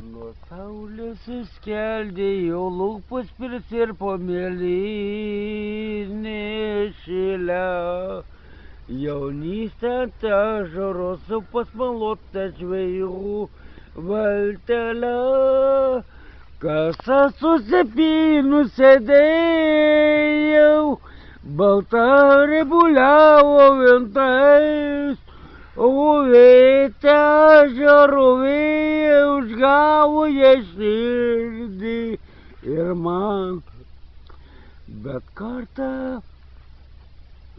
Nuo saulės suskeldė jo lūpos prisirpo mėlynė šilė. Jaunystė ant ežero su pasmalota žvejų valtelė. Kasą susipynus sėdėjau, balta ribuliavo vintais, o vėtė žarovėje užgavo ją širdį ir man. Bet kartą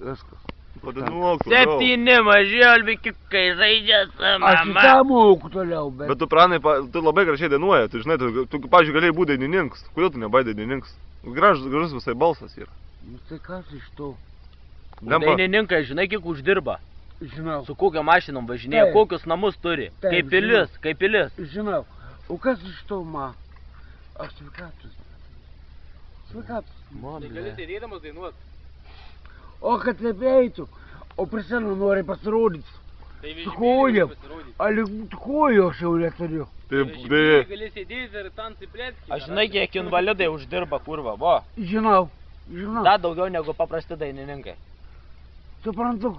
viskas. Padainuok. 7 maži albikiukai žaidžia su mama. Aš tą moku toliau, Bet tu, Pranai, tu labai gražiai dainuoji, tu žinai, tu pavyzdžiui, galėjai būti dainininkas. Kodėl tu nebai dainininkas? Gražus visai balsas yra. Nu tai kas iš to? Dainininkai, žinai, kiek uždirba? Žinau. Su kokią mašinom važinėja, Taip. kokius namus turi. Taip, Kaip pilis, žinau. kaip pilis. Žinau. O kas iš to man? Aš sveikatus. Sveikatus. sėdėdamas dainuot. O kad taip eitų, o prie sceną nori pasirodyti. Su kojom. Ali kojų aš jau neturiu. Gali sėdėti ir tansi plėtki. Aš žinai, kiek invalidai uždirba, kurva, vo. Žinau. Žinau. Da daugiau negu paprasti dainininkai. Suprantu.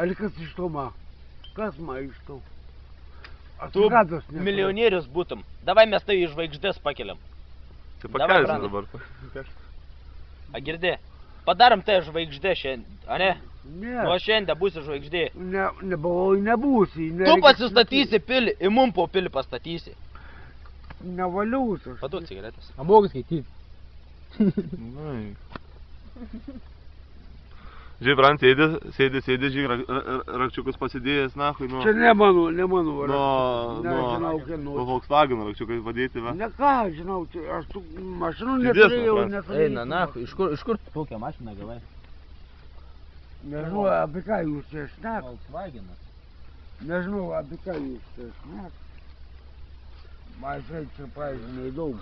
Ali kas iš to man? Kas man iš to? Aš Tu sveikatos neturiu. milijonierius būtum. Davai mes tai iš žvaigždės pakeliam. Tai Davai, pakelsi Pranai. dabar. A girdi? Padarom tai žvaigždė šiandien, a ne? Ne. O šiandien būsi žvaigždė. Nebuvau, nebūsi. Tu pasistatysi pilį, į mum po pilį pastatysi. Nevalius aš. Paduok cigaretės. A moku skaityti. Nai. Žiūrėk, Pran, sėdi, žiūrėk, rakčiukus pasidėjęs, nahui, nu. Čia ne mano. Nuo Volkswagen rakčiukai padėti, va. Ne ką, žinau, aš tų mašinų Didesnė, neturėjau, Frans. neturėjau. Eina, na, iš kur tokią mašiną gavai? Nežinau, apie ką jūs čia šnekat. Volkswagenas. Nežinau, apie ką jūs čia šnekat. Man čia, pavyzdžiui, neįdomu.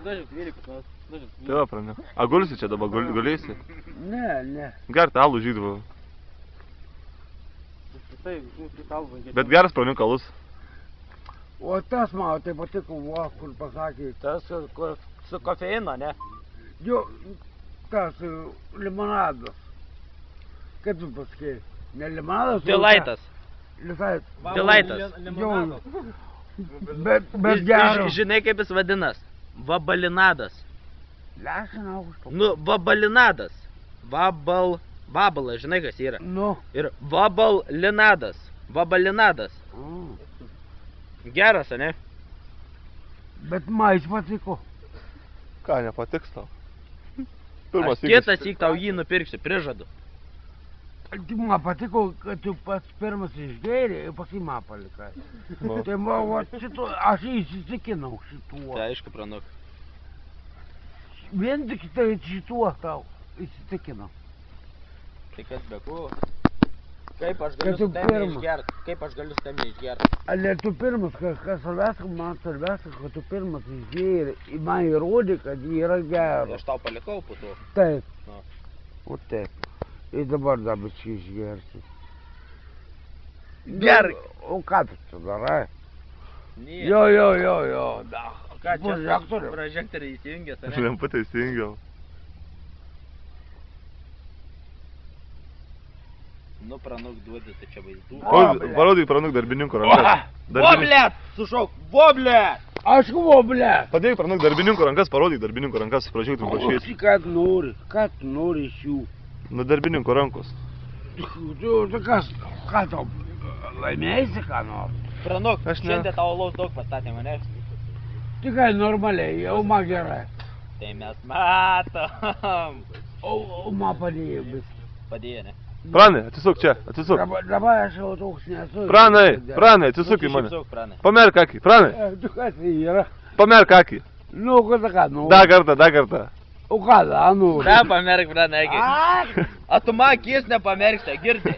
Dažyk, vyrikas, dažyk. Tai va, Pran. A gulsi čia dabar, gulėsi? Ne. Gert alų žydvą. Bet geras Praniuk alus. O tas man tai patiko, kur pasakė. Tas su kofeino, ne? Jo, tas limonadas. Kaip tu pasakė? Ne limonadas? Dilaitas. Dilaitas. Jo. Bet geras. Žinai, kaip jis vadinas? Vabalinadas. Lešina aukšto. Nu, vabalinadas. Vabalas, žinai, kas yra? Nu. Ir vabalinadas. Vabalinadas. Geras, ne? Bet man jis patiko. Ką, nepatiks tau? Aš kitąsyk tau jį nupirksiu, prižadu. Tai man patiko, kad tu pats pirmas išgėrė ir paskui man palikai. Nu. Tai man šito, aš įsitikinau šituo. Tai aišku, Pranuk. Vien tik tai šituo tau įsitikinau. Tai kas be ko? Kaip aš Kad galiu tu su tame pirmas. išgert? Kaip aš galiu su tame išgert? Ale tu pirmas, kas svarbiausia, man svarbiausia, kad tu pirmas išgėrė, man įrodė, kad yra geras. Aš tau palikau po to. Taip. Nu. O taip. Ir dabar dabar čia išgersi. Gerk. O ką tu čia darai? Nie. Jo. Da. Ką čia? Prožektorių. Prožektoriai įsijungęs, Aš ne? lemputę įsijungiau. Nu, Pranuk duodi, tai čia vaizdų. Parodyk Pranuk darbininkų rankas. Voblėt! Sušauk! Voblėt! Aš kovo, ble. Padėk Pranuk darbininkų rankas, parodyk darbininkų rankas, prašytum prašysi. Ką tu nori iš jų? Nu darbininkų rankos. Tu kas, ką tau, laimėsi ką nors? Pranuk, Aš ne. šiandien tau alaus daug pastatėme, ne? Tikrai normaliai, jau man gerai. Tai mes matom. O man padėjo vis. Padėjo, ne? Pranai, atsisuk čia, atsisuk. Dabar aš jau toks nesu. Pranai, atsisuk į mane. Nusišypsok, Pranai. Pamerk akį, Pranai, Tu kas tai yra? pamerk akį. Nu, ką nori? Dar kartą. O ką da nori? Da pamerk, Pranai. A tu man akis nepamerksi, girdi?